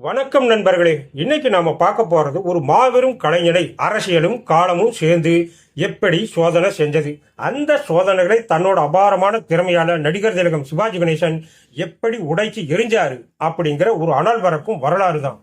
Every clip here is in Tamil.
வணக்கம் நண்பர்களே. இன்னைக்கு நாம பார்க்க போறது ஒரு மாபெரும் கலைஞனை அரசியலும் காலமும் சேர்ந்து எப்படி சோதனை செஞ்சது. அந்த சோதனைகளை தன்னோட அபாரமான திறமையால நடிகர் திலகம் சிவாஜி கணேசன் எப்படி உடைச்சு எரிஞ்சாரு அப்படிங்கிற ஒரு அனல் பறக்கும் வரலாறு தான்.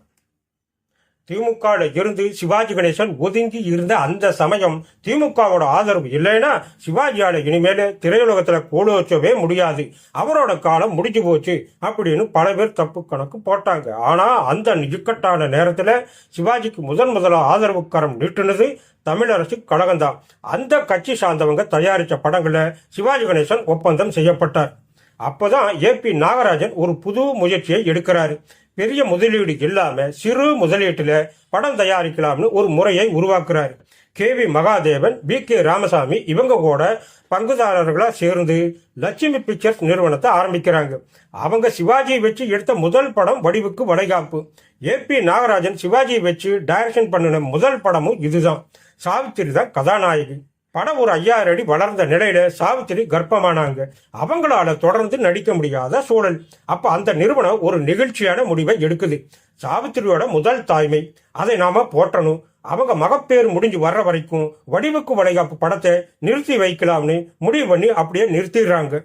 திமுக இருந்து சிவாஜி கணேசன் ஒதுங்கி இருந்த அந்த சமயம் திமுகவோட ஆதரவு இல்லைன்னா சிவாஜியால இனிமேல திரையுலகத்துல கோடு வச்சவே முடியாது, அவரோட காலம் முடிஞ்சு போச்சு அப்படின்னு பல பேர் தப்பு கணக்கு போட்டாங்க. ஆனா அந்த இக்கட்டான நேரத்துல சிவாஜிக்கு முதலா ஆதரவு கரம் நீட்டுனது தமிழரசு கழகம்தான். அந்த கட்சி சார்ந்தவங்க தயாரிச்ச படங்களை சிவாஜி கணேசன் ஒப்பந்தம் செய்யப்பட்டார். அப்போதான் ஏபி நாகராஜன் ஒரு புது முயற்சியை எடுக்கிறாரு. பெரிய முதலீடு இல்லாம சிறு முதலீட்டுல படம் தயாரிக்கலாம்னு ஒரு முறையை உருவாக்குறாரு. KV மகாதேவன், BK ராமசாமி இவங்க கூட பங்குதாரர்களா சேர்ந்து லட்சுமி பிக்சர்ஸ் நிறுவனத்தை ஆரம்பிக்கிறாங்க. அவங்க சிவாஜியை வச்சு எடுத்த முதல் படம் வடிவுக்கு வளைகாப்பு. ஏபி நாகராஜன் சிவாஜியை வச்சு டைரக்ஷன் பண்ணின முதல் படமும் இதுதான். சாவித்திரி தான் கதாநாயகி. படம் ஒரு 5000 அடி வளர்ந்த நிலையில சாவித்திரி கர்ப்பமானாங்க. அவங்களால தொடர்ந்து நடிக்க முடியாத சூழல். அப்ப அந்த நிறுவனம் ஒரு நெகிழ்ச்சியான முடிவை எடுக்குது. சாவித்திரியோட முதல் தாய்மை, அதை நாம போற்றணும். அவங்க மகப்பேறு முடிஞ்சு வர்ற வரைக்கும் வடிவுக்கு வளைகாப்பு படத்தை நிறுத்தி வைக்கலாம்னு முடிவு பண்ணி அப்படியே நிறுத்திடுறாங்க.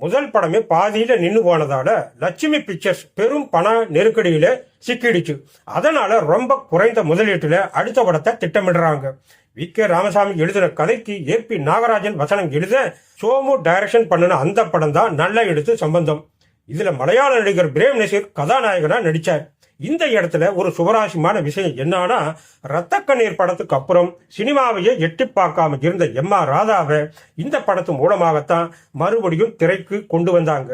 முதல் படமே பாதியில நின்று போனதால லட்சுமி பிக்சர்ஸ் பெரும் பண நெருக்கடியில சிக்கிடுச்சு. அதனால ரொம்ப குறைந்த முதலீட்டுல அடுத்த படத்தை திட்டமிடுறாங்க. VK ராமசாமி எழுதின கதைக்கு ஏபி நாகராஜன் வசனம் எழுத சோமு டைரக்ஷன் பண்ணின அந்த படம் தான் நல்ல எடுத்து சம்பந்தம். இதுல மலையாள நடிகர் பிரேம் நசீர் கதாநாயகனா நடிச்சார். இந்த இடத்துல ஒரு சுவராசியமான விஷயம் என்னன்னா, ரத்த கண்ணீர் படத்துக்கு அப்புறம் சினிமாவையே எட்டி பார்க்காம இருந்த MR ராதாவை இந்த படத்து மூலமாகத்தான் மறுபடியும் திரைக்கு கொண்டு வந்தாங்க.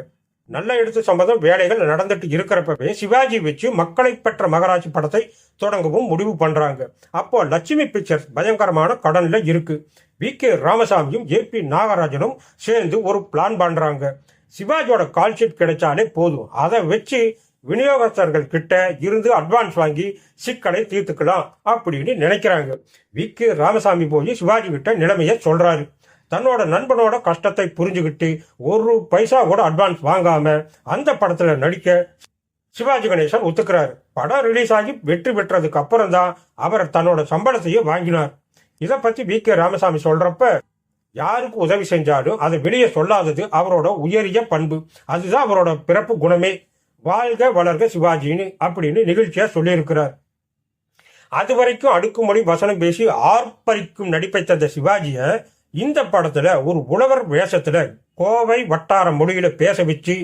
நல்ல எடுத்து சம்பந்தம் வேலைகள் நடந்துட்டு இருக்கிறப்பவே சிவாஜி வச்சு மக்களை பெற்ற மகராஜ் படத்தை தொடங்கவும் முடிவு பண்றாங்க. அப்போ லட்சுமி பிக்சர்ஸ் பயங்கரமான கடன்ல இருக்கு. VK ராமசாமியும் ஏபி நாகராஜனும் சேர்ந்து ஒரு பிளான் பண்றாங்க. சிவாஜியோட கால் ஷீட் கிடைச்சாலே போதும், அதை வச்சு விநியோகஸ்தர்கள் கிட்ட இருந்து அட்வான்ஸ் வாங்கி சிக்கலை தீர்த்துக்கலாம் அப்படின்னு நினைக்கிறாங்க. VK ராமசாமி போய் சிவாஜி கிட்ட நிலைமையை சொல்றாரு. தன்னோட நண்பனோட கஷ்டத்தை புரிஞ்சுக்கிட்டு ஒரு பைசா கூட அட்வான்ஸ் வாங்காம அந்த படத்துல நடிக்க சிவாஜி கணேசன் ஒத்துக்கிறாரு. படம் ரிலீஸ் ஆகி வெற்றி பெற்றதுக்கு அப்புறம் தான் அவர் தன்னோட சம்பளத்தையே வாங்கினார். இதை பத்தி VK ராமசாமி சொல்றப்ப, யாருக்கு உதவி செஞ்சாலும் அதை வெளியே சொல்லாதது அவரோட உயரிய பண்பு, அதுதான் அவரோட பிறப்பு குணமே, வாழ்க வளர்க சிவாஜின்னு அப்படின்னு நிகழ்ச்சியா சொல்லியிருக்கிறார். அது வரைக்கும் அடுக்குமொழி வசனம் பேசி ஆர்ப்பரிக்கும் நடிப்பை தந்த சிவாஜிய இந்த படத்துல ஒரு உழவர் வேஷத்துல கோவை வட்டார மொழியில பேச வச்சு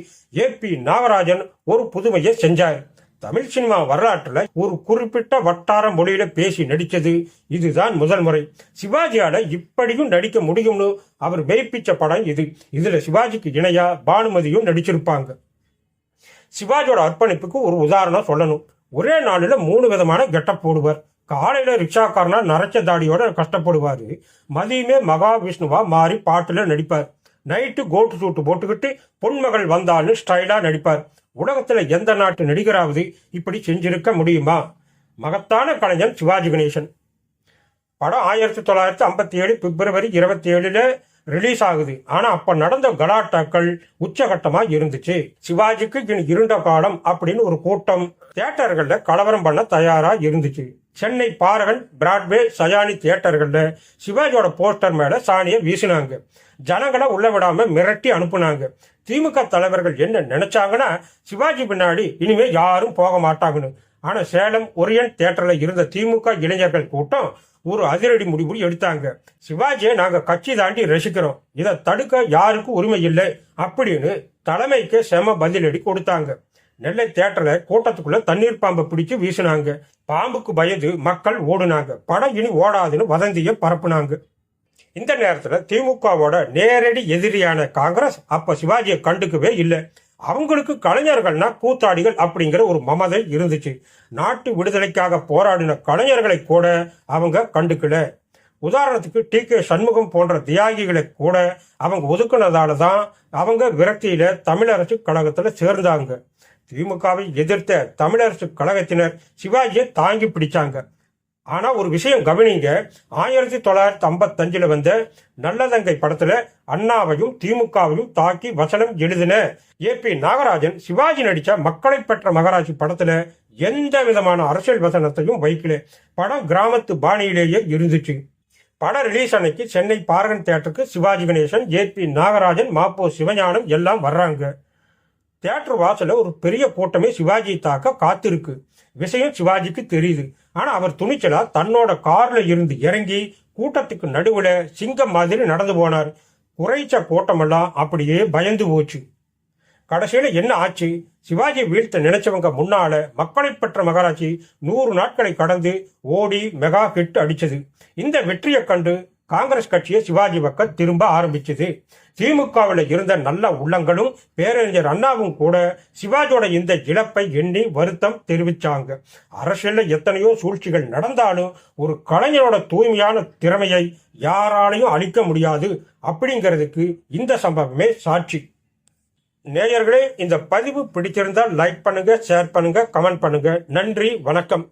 ஏபி நாகராஜன் ஒரு புதுமையை செஞ்சார். தமிழ் சினிமா வரலாற்றுல ஒரு குறிப்பிட்ட வட்டார மொழியில பேசி நடிச்சது இதுதான் முதல் முறை. சிவாஜியால இப்படியும் நடிக்க முடியும்னு அவர் மெய்ப்பிச்ச படம் இது. இதுல சிவாஜிக்கு இணையா பானுமதியும் நடிச்சிருப்பாங்க. சிவாஜியோட அர்ப்பணிப்புக்கு ஒரு உதாரணம் சொல்லணும். ஒரே நாளில் 3 விதமான கெட்டப் போடுவார். காலையில ரிக்ஷாக்காரனா நரைச்ச தாடியோட கஷ்டப்படுவாரு. மதியமே மகாவிஷ்ணுவா மாறி பாட்டுல நடிப்பார். நைட்டு கோட்டு சூட்டு போட்டுக்கிட்டு பொன்மகள் வந்தாலும் ஸ்டைலா நடிப்பார். உலகத்துல எந்த நாட்டு நடிகராவது இப்படி செஞ்சிருக்க முடியுமா? மகத்தான கலைஞன் சிவாஜி கணேசன். படம் 1957 பிப்ரவரி 27 ரிலீஸ் ஆகுது. ஆனா அப்ப நடந்த கலாட்டாக்கள் உச்சகட்டமா இருந்துச்சு. சிவாஜிக்கு இனி இருண்ட காலம் அப்படின்னு ஒரு கூட்டம் தியேட்டர்கள்ல கலவரம் பண்ண தயாரா இருந்துச்சு. Chennai Paragon, Broadway, Sayani தியேட்டர்கள்ல சிவாஜியோட poster மேல சாணியை வீசினாங்க. ஜனங்களை உள்ள விடாம மிரட்டி அனுப்புனாங்க. திமுக தலைவர்கள் என்ன நினைச்சாங்கன்னா, சிவாஜி பின்னாடி இனிமே யாரும் போக மாட்டாங்கன்னு. ஆனா சேலம் ஒரியன்ட் தியேட்டர்ல இருந்த திமுக இளைஞர்கள் கூட்டம் ஒரு அதிரடி முடிவு எடுத்தாங்க. சிவாஜியை நாங்க கட்சி தாண்டி ரசிக்கிறோம், இதை தடுக்க யாருக்கும் உரிமை இல்லை அப்படின்னு தலைமைக்கு செம பதிலடி கொடுத்தாங்க. நெல்லை தியேட்டர்ல கூட்டத்துக்குள்ள தண்ணீர் பாம்பை பிடிச்சு வீசினாங்க. பாம்புக்கு பயந்து மக்கள் ஓடுனாங்க. படம் இனி ஓடாதுன்னு வதந்தியை பரப்புனாங்க. இந்த நேரத்துல திமுகவோட நேரடி எதிரியான காங்கிரஸ் அப்ப சிவாஜியை கண்டுக்கவே இல்லை. அவங்களுக்கு கலைஞர்கள்னா கூத்தாடிகள் அப்படிங்கிற ஒரு மமதை இருந்துச்சு. நாட்டு விடுதலைக்காக போராடின கலைஞர்களை கூட அவங்க கண்டுக்கல. உதாரணத்துக்கு TK சண்முகம் போன்ற தியாகிகளை கூட அவங்க ஒதுக்குனதால தான் அவங்க விரக்தியில தமிழரசு கழகத்துல சேர்ந்தாங்க. திமுகவை எதிர்த்த தமிழரசு கழகத்தினர் சிவாஜியை தாங்கி பிடிச்சாங்க. ஆனா ஒரு விஷயம் கவனிங்க, 1955 வந்த நல்லதங்கை படத்துல அண்ணாவையும் திமுகவையும் தாக்கி வசனம் எழுதின ஏ.பி. நாகராஜன் சிவாஜி நடிச்ச மக்களை பெற்ற மகராஜி படத்துல எந்த விதமான அரசியல் வசனத்தையும் வைக்கல. படம் கிராமத்து பாணியிலேயே இருந்துச்சு. படம் ரிலீஸ் அன்னைக்கு சென்னை பாரகன் தியேட்டருக்கு சிவாஜி கணேசன், ஏ.பி. நாகராஜன், மாப்போ சிவஞானம் எல்லாம் வர்றாங்க. தியேட்டர் வாசல்ல ஒரு பெரிய கூட்டமே சிவாஜி தாக்க காத்திருக்கு. விஷயம் சிவாஜிக்கு தெரியுது. ஆனா அவர் துணிச்சலா தன்னோட கார்ல இருந்து இறங்கி கூட்டத்துக்கு நடுவுல சிங்கம் மாதிரி நடந்து போனார். குறைச்ச கூட்டமெல்லாம் அப்படியே பயந்து போச்சு. கடைசியில என்ன ஆச்சு? சிவாஜி வீழ்த்த நினைச்சவங்க முன்னால மக்களை பெற்ற மகராட்சி 100 நாட்களை கடந்து ஓடி மெகா ஹிட் அடிச்சது. இந்த வெற்றியை கண்டு காங்கிரஸ் கட்சியை சிவாஜி பக்கம் திரும்ப ஆரம்பிச்சது. திமுகவில் இருந்த நல்ல உள்ளங்களும் பேரறிஞர் அண்ணாவும் கூட சிவாஜியோட இந்த இழப்பை எண்ணி வருத்தம் தெரிவிச்சாங்க. அரசியல்ல எத்தனையோ சூழ்ச்சிகள் நடந்தாலும் ஒரு கலைஞரோட தூய்மையான திறமையை யாராலையும் அழிக்க முடியாது அப்படிங்கிறதுக்கு இந்த சம்பவமே சாட்சி. நேயர்களே, இந்த பதிவு பிடிச்சிருந்தால் லைக் பண்ணுங்க, ஷேர் பண்ணுங்க, கமெண்ட் பண்ணுங்க. நன்றி, வணக்கம்.